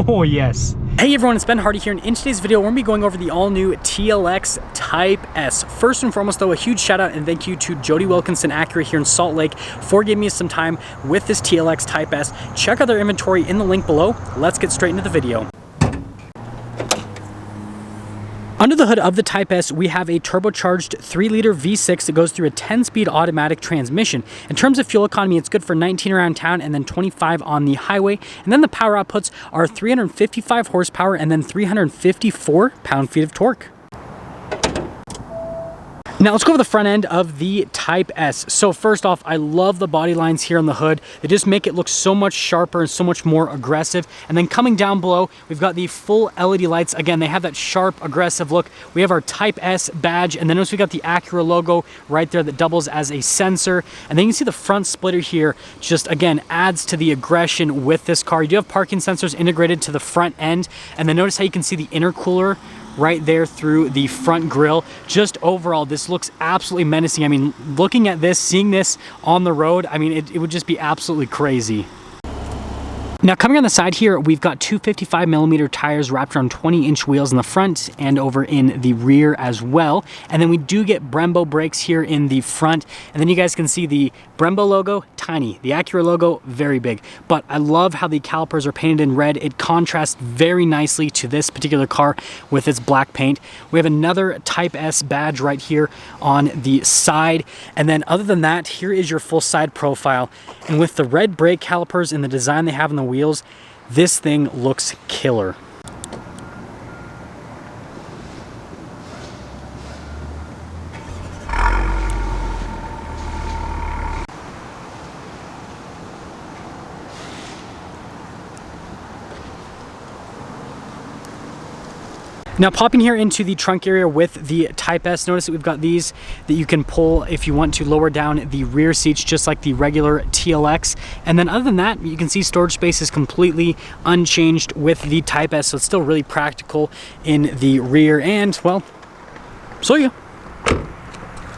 Oh yes. Hey everyone, it's Ben Hardy here, and in today's video we're going to be going over the all-new TLX Type S. First and foremost though, a huge shout out and thank you to Jody Wilkinson Acura here in Salt Lake for giving me some time with this TLX Type S. Check out their inventory in the link below. Let's get straight into the video. Under the hood of the Type S, we have a turbocharged 3-liter V6 that goes through a 10-speed automatic transmission. In terms of fuel economy, it's good for 19 around town and then 25 on the highway. And then the power outputs are 355 horsepower and then 354 pound-feet of torque. Now let's go over the front end of the Type S. So first off, I love the body lines here on the hood. They just make it look so much sharper and so much more aggressive. And then coming down below, we've got the full LED lights. Again, they have that sharp, aggressive look. We have our Type S badge, and then notice we got the Acura logo right there that doubles as a sensor. And then you can see the front splitter here just, again, adds to the aggression with this car. You do have parking sensors integrated to the front end. And then notice how you can see the intercooler right there through the front grille. Just overall, this looks absolutely menacing. I mean, looking at this, seeing this on the road, I mean, it would just be absolutely crazy. Now coming on the side here, we've got two 55mm tires wrapped around 20-inch wheels in the front and over in the rear as well. And then we do get Brembo brakes here in the front. And then you guys can see the Brembo logo, tiny. The Acura logo, very big. But I love how the calipers are painted in red. It contrasts very nicely to this particular car with its black paint. We have another Type S badge right here on the side. And then other than that, here is your full side profile. And with the red brake calipers and the design they have in the wheels, this thing looks killer. Now popping here into the trunk area with the Type S, notice that we've got these that you can pull if you want to lower down the rear seats just like the regular TLX. And then other than that, you can see storage space is completely unchanged with the Type S, so it's still really practical in the rear. And well, so yeah.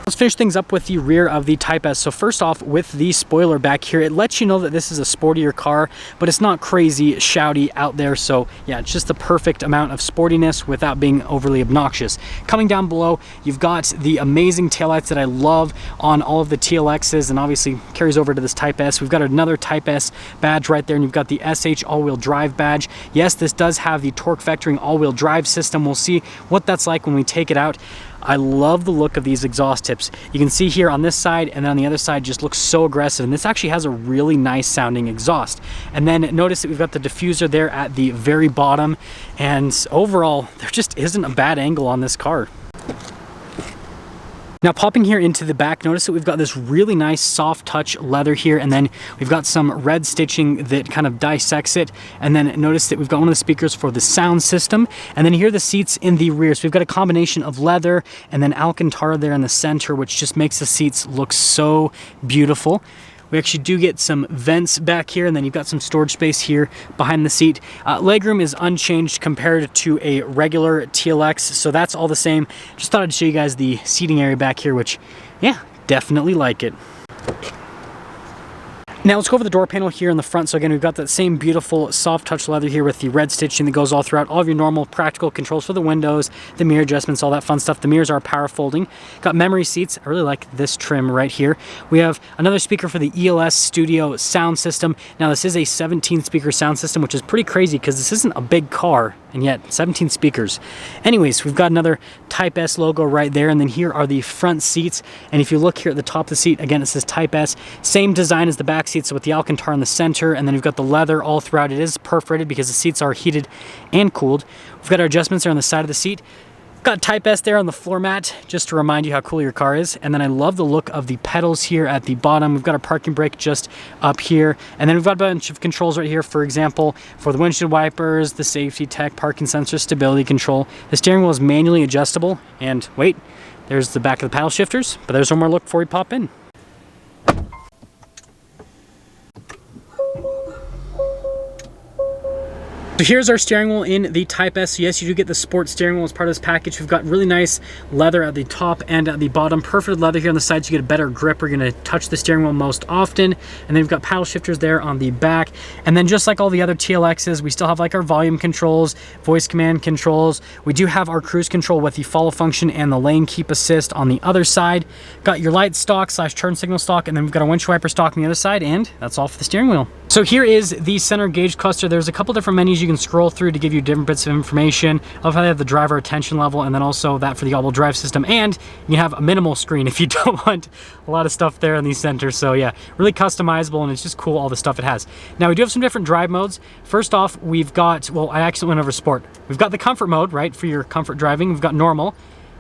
Let's finish things up with the rear of the Type S. So first off, with the spoiler back here, it lets you know that this is a sportier car, but it's not crazy shouty out there. So yeah, it's just the perfect amount of sportiness without being overly obnoxious. Coming down below, you've got the amazing taillights that I love on all of the TLXs, and obviously carries over to this Type S. We've got another Type S badge right there, and you've got the SH all-wheel drive badge. Yes, this does have the torque vectoring all-wheel drive system. We'll see what that's like when we take it out. I love the look of these exhaust tips. You can see here on this side, and then on the other side just looks so aggressive, and this actually has a really nice sounding exhaust. And then notice that we've got the diffuser there at the very bottom, and overall there just isn't a bad angle on this car. Now popping here into the back, notice that we've got this really nice soft touch leather here, and then we've got some red stitching that kind of dissects it. And then notice that we've got one of the speakers for the sound system. And then here are the seats in the rear. So we've got a combination of leather and then Alcantara there in the center, which just makes the seats look so beautiful. We actually do get some vents back here, and then you've got some storage space here behind the seat. Legroom is unchanged compared to a regular TLX, so that's all the same. Just thought I'd show you guys the seating area back here, which, yeah, definitely like it. Now let's go over the door panel here in the front. So again, we've got that same beautiful soft touch leather here with the red stitching that goes all throughout. All of your normal practical controls for the windows, the mirror adjustments, all that fun stuff. The mirrors are power folding. Got memory seats. I really like this trim right here. We have another speaker for the ELS Studio sound system. Now this is a 17 speaker sound system, which is pretty crazy because this isn't a big car, and yet 17 speakers. Anyways, we've got another Type S logo right there, and then here are the front seats. And if you look here at the top of the seat, again, it says Type S. Same design as the back seats, so with the Alcantara in the center, and then we've got the leather all throughout. It is perforated because the seats are heated and cooled. We've got our adjustments there on the side of the seat. Got Type S there on the floor mat, just to remind you how cool your car is. And then I love the look of the pedals here at the bottom. We've got our parking brake just up here. And then we've got a bunch of controls right here, for example, for the windshield wipers, the safety tech, parking sensor, stability control. The steering wheel is manually adjustable. And wait, there's the back of the paddle shifters, but there's one more look before we pop in. So here's our steering wheel in the Type S. So yes, you do get the sports steering wheel as part of this package. We've got really nice leather at the top and at the bottom. Perfect leather here on the sides. You get a better grip. We're gonna touch the steering wheel most often. And then we've got paddle shifters there on the back. And then just like all the other TLXs, we still have like our volume controls, voice command controls. We do have our cruise control with the follow function and the lane keep assist on the other side. Got your light stalk / turn signal stalk, and then we've got a windshield wiper stalk on the other side, and that's all for the steering wheel. So here is the center gauge cluster. There's a couple different menus you can scroll through to give you different bits of information. I love how they have the driver attention level, and then also that for the all-wheel drive system. And you can have a minimal screen if you don't want a lot of stuff there in the center. So yeah, really customizable, and it's just cool all the stuff it has. Now we do have some different drive modes. First off, we've got, well, I actually went over sport. We've got the comfort mode, right, for your comfort driving. We've got normal.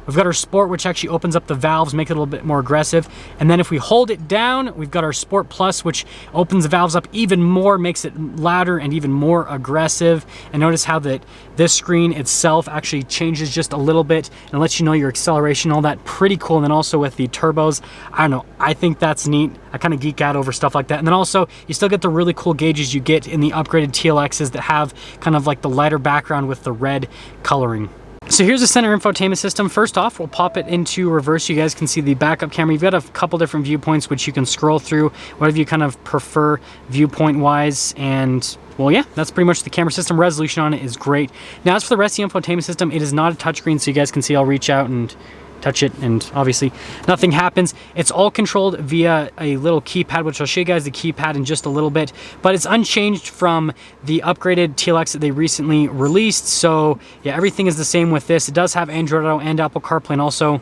We've got our sport, which actually opens up the valves, make it a little bit more aggressive. And then if we hold it down, we've got our sport plus, which opens the valves up even more, makes it louder and even more aggressive. And notice how this screen itself actually changes just a little bit and lets you know your acceleration, all that. Pretty cool. And then also with the turbos, I don't know, I think that's neat. I kind of geek out over stuff like that. And then also you still get the really cool gauges you get in the upgraded TLXs that have kind of like the lighter background with the red coloring. So here's the center infotainment system. First off, we'll pop it into reverse. You guys can see the backup camera. You've got a couple different viewpoints which you can scroll through, whatever you kind of prefer viewpoint wise. And well, yeah, that's pretty much the camera system. Resolution on it is great. Now, as for the rest of the infotainment system, it is not a touchscreen, so you guys can see I'll reach out and touch it, and obviously nothing happens. It's all controlled via a little keypad, which I'll show you guys the keypad in just a little bit, but it's unchanged from the upgraded TLX that they recently released. So yeah, everything is the same with this. It does have Android Auto and Apple CarPlay, and also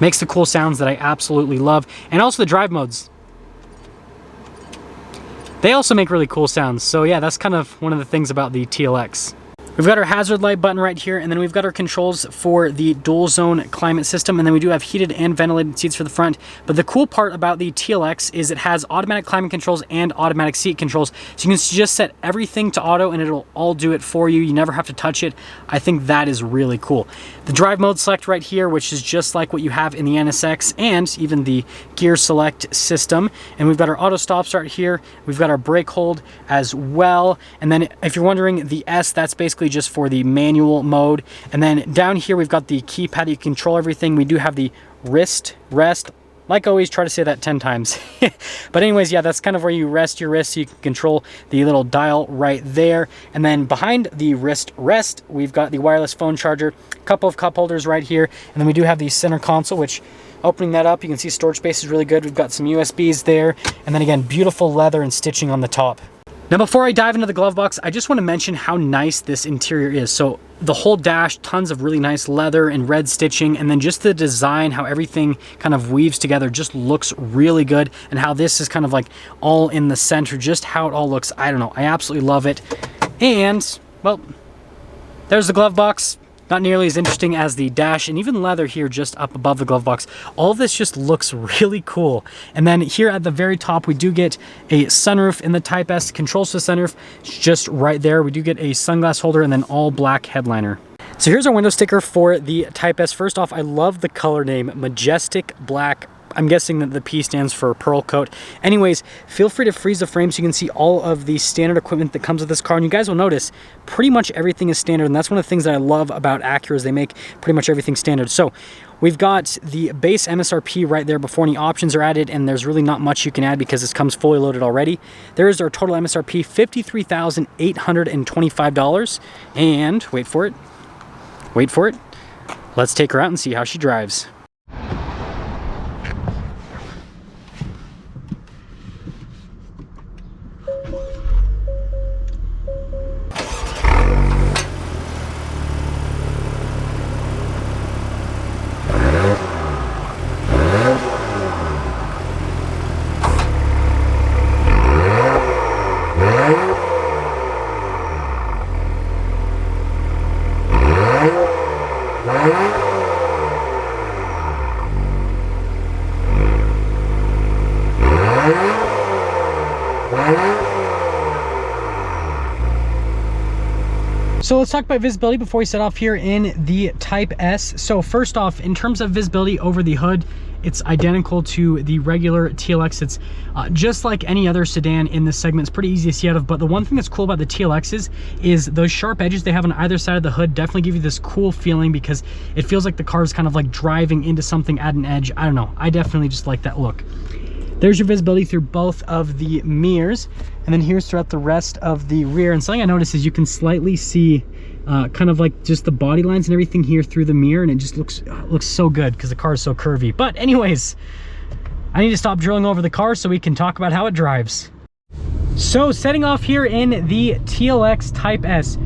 makes the cool sounds that I absolutely love. And also the drive modes, they also make really cool sounds. So yeah, that's kind of one of the things about the TLX. We've got our hazard light button right here, and then we've got our controls for the dual zone climate system, and then we do have heated and ventilated seats for the front. But the cool part about the TLX is it has automatic climate controls and automatic seat controls. So you can just set everything to auto and it'll all do it for you. You never have to touch it. I think that is really cool. The drive mode select right here, which is just like what you have in the NSX, and even the gear select system. And we've got our auto stops right here. We've got our brake hold as well. And then if you're wondering, the S, that's basically just for the manual mode. And then down here we've got the keypad. You control everything. We do have the wrist rest. Like always, try to say that 10 times. But anyways, yeah, that's kind of where you rest your wrist, so you can control the little dial right there. And then behind the wrist rest, we've got the wireless phone charger, a couple of cup holders right here, and then we do have the center console, which opening that up, you can see storage space is really good. We've got some USBs there, and then again, beautiful leather and stitching on the top. Now, before I dive into the glove box, I just want to mention how nice this interior is. So the whole dash, tons of really nice leather and red stitching, and then just the design, how everything kind of weaves together, just looks really good. And how this is kind of like all in the center, just how it all looks, I don't know, I absolutely love it. And well, there's the glove box. Not nearly as interesting as the dash, and even leather here just up above the glove box. All of this just looks really cool. And then here at the very top, we do get a sunroof in the Type S. Controls to the sunroof just right there. We do get a sunglass holder and then all black headliner. So here's our window sticker for the Type S. First off, I love the color name, Majestic Black. I'm guessing that the P stands for pearl coat. Anyways, feel free to freeze the frame so you can see all of the standard equipment that comes with this car. And you guys will notice pretty much everything is standard. And that's one of the things that I love about Acura is they make pretty much everything standard. So we've got the base MSRP right there before any options are added. And there's really not much you can add because this comes fully loaded already. There is our total MSRP, $53,825. And wait for it. Wait for it. Let's take her out and see how she drives. So let's talk about visibility before we set off here in the Type S. So first off, in terms of visibility over the hood, It's identical to the regular TLX. It's just like any other sedan in this segment. It's pretty easy to see out of, but the one thing that's cool about the TLXs is those sharp edges they have on either side of the hood definitely give you this cool feeling, because it feels like the car is kind of like driving into something at an edge. I don't know, I definitely just like that look. There's your visibility through both of the mirrors, and then here's throughout the rest of the rear. And something I noticed is you can slightly see kind of like just the body lines and everything here through the mirror, and it just looks so good because the car is so curvy. But anyways, I need to stop drilling over the car so we can talk about how it drives. So setting off here in the TLX Type S,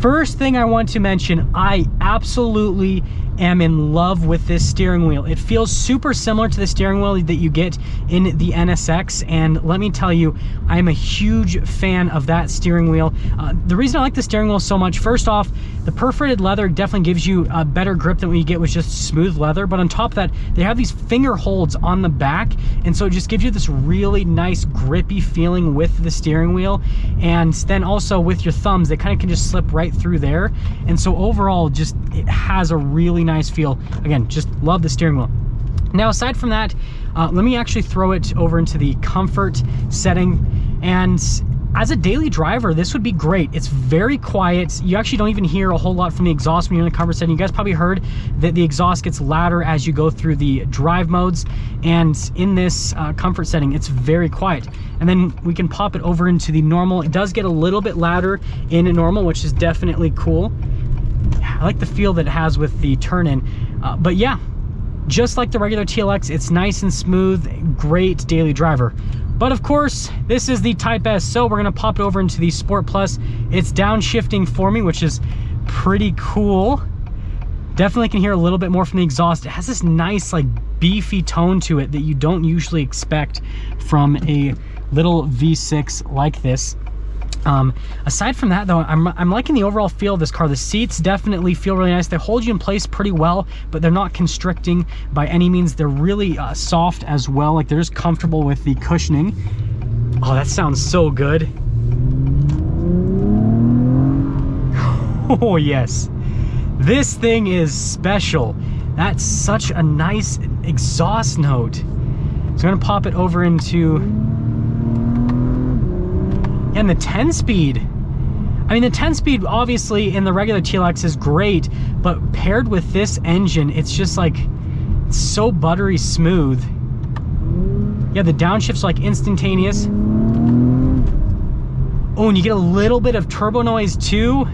first thing I want to mention, I absolutely am in love with this steering wheel. It feels super similar to the steering wheel that you get in the NSX, and let me tell you, I'm a huge fan of that steering wheel. The reason I like the steering wheel so much, first off, the perforated leather definitely gives you a better grip than what you get with just smooth leather, but on top of that, they have these finger holds on the back, and so it just gives you this really nice grippy feeling with the steering wheel. And then also with your thumbs, they kind of can just slip right through there, and so overall just it has a really nice feel. Again, just love the steering wheel. Now aside from that, let me actually throw it over into the comfort setting, and as a daily driver, this would be great. It's very quiet. You actually don't even hear a whole lot from the exhaust when you're in the comfort setting. You guys probably heard that the exhaust gets louder as you go through the drive modes, and in this comfort setting, it's very quiet. And then we can pop it over into the normal. It does get a little bit louder in normal, which is definitely cool. I like the feel that it has with the turn-in, but yeah, just like the regular TLX, it's nice and smooth, great daily driver. But of course, this is the Type S, so we're gonna pop it over into the Sport Plus. It's downshifting for me, which is pretty cool. Definitely can hear a little bit more from the exhaust. It has this nice, like, beefy tone to it that you don't usually expect from a little V6 like this. Aside from that though, I'm liking the overall feel of this car. The seats definitely feel really nice. They hold you in place pretty well, but they're not constricting by any means. They're really soft as well. Like, they're just comfortable with the cushioning. Oh, that sounds so good. Oh yes, this thing is special. That's such a nice exhaust note. So I'm gonna pop it over into, and the 10-speed. I mean, the 10-speed obviously in the regular TLX is great, but paired with this engine, it's just like, it's so buttery smooth. Yeah, the downshift's like instantaneous. Oh, and you get a little bit of turbo noise too.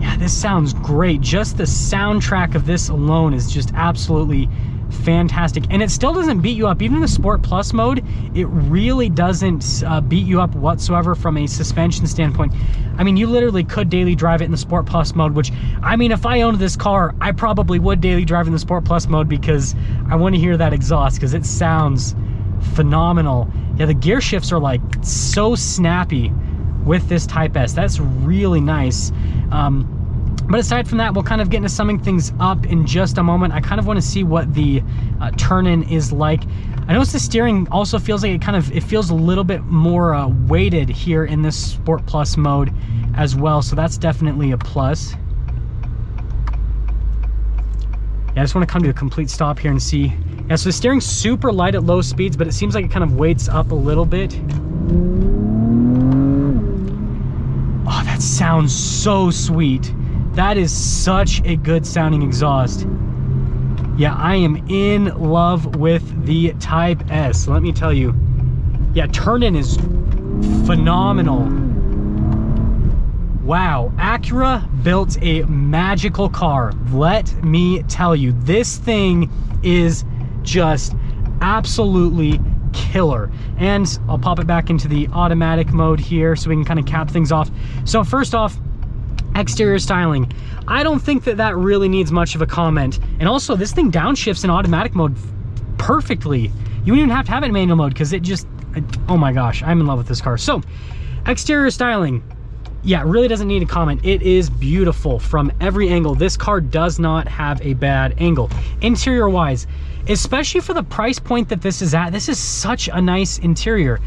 Yeah, this sounds great. Just the soundtrack of this alone is just absolutely fantastic, and it still doesn't beat you up. Even in the Sport Plus mode, it really doesn't beat you up whatsoever from a suspension standpoint. I mean, you literally could daily drive it in the Sport Plus mode, which, I mean, if I owned this car, I probably would daily drive in the Sport Plus mode, because I want to hear that exhaust, because it sounds phenomenal. Yeah, the gear shifts are like so snappy with this Type S. That's really nice. But aside from that, we'll kind of get into summing things up in just a moment. I kind of want to see what the turn-in is like. I notice the steering also feels like it feels a little bit more weighted here in this Sport Plus mode as well, so that's definitely a plus. Yeah, I just want to come to a complete stop here and see. Yeah, so the steering's super light at low speeds, but it seems like it kind of weights up a little bit. Oh, that sounds so sweet. That is such a good sounding exhaust. Yeah, I am in love with the Type S, let me tell you. Yeah, turn-in is phenomenal. Wow, Acura built a magical car. Let me tell you, this thing is just absolutely killer. And I'll pop it back into the automatic mode here so we can kind of cap things off. So first off, exterior styling. I don't think that really needs much of a comment. And also, this thing downshifts in automatic mode perfectly. You wouldn't even have to have it in manual mode, because it just, oh my gosh, I'm in love with this car. So, exterior styling. Yeah, it really doesn't need a comment. It is beautiful from every angle. This car does not have a bad angle. Interior wise, especially for the price point that this is at, this is such a nice interior.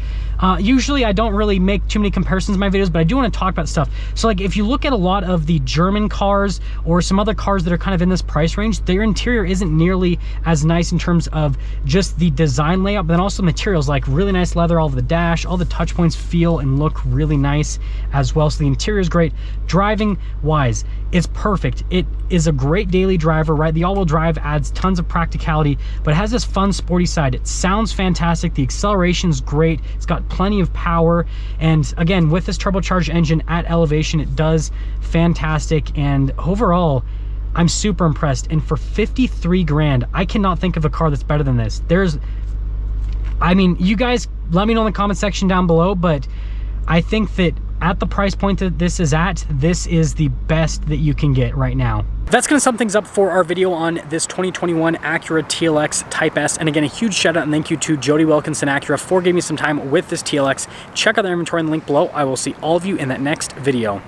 Usually I don't really make too many comparisons in my videos, but I do want to talk about stuff. So like if you look at a lot of the German cars or some other cars that are kind of in this price range, their interior isn't nearly as nice in terms of just the design layout, but then also materials, like really nice leather all over the dash. All the touch points feel and look really nice as well. So the interior is great. Driving wise, it's perfect. It is a great daily driver, right? The all-wheel drive adds tons of practicality, but it has this fun sporty side. It sounds fantastic. The acceleration's great. It's got plenty of power. And again, with this turbocharged engine at elevation, it does fantastic. And overall, I'm super impressed. And for 53 grand, I cannot think of a car that's better than this. I mean, you guys let me know in the comment section down below, but I think that at the price point that this is at, this is the best that you can get right now. That's gonna sum things up for our video on this 2021 Acura TLX Type S. And again, a huge shout out and thank you to Jody Wilkinson Acura for giving me some time with this TLX. Check out their inventory in the link below. I will see all of you in that next video.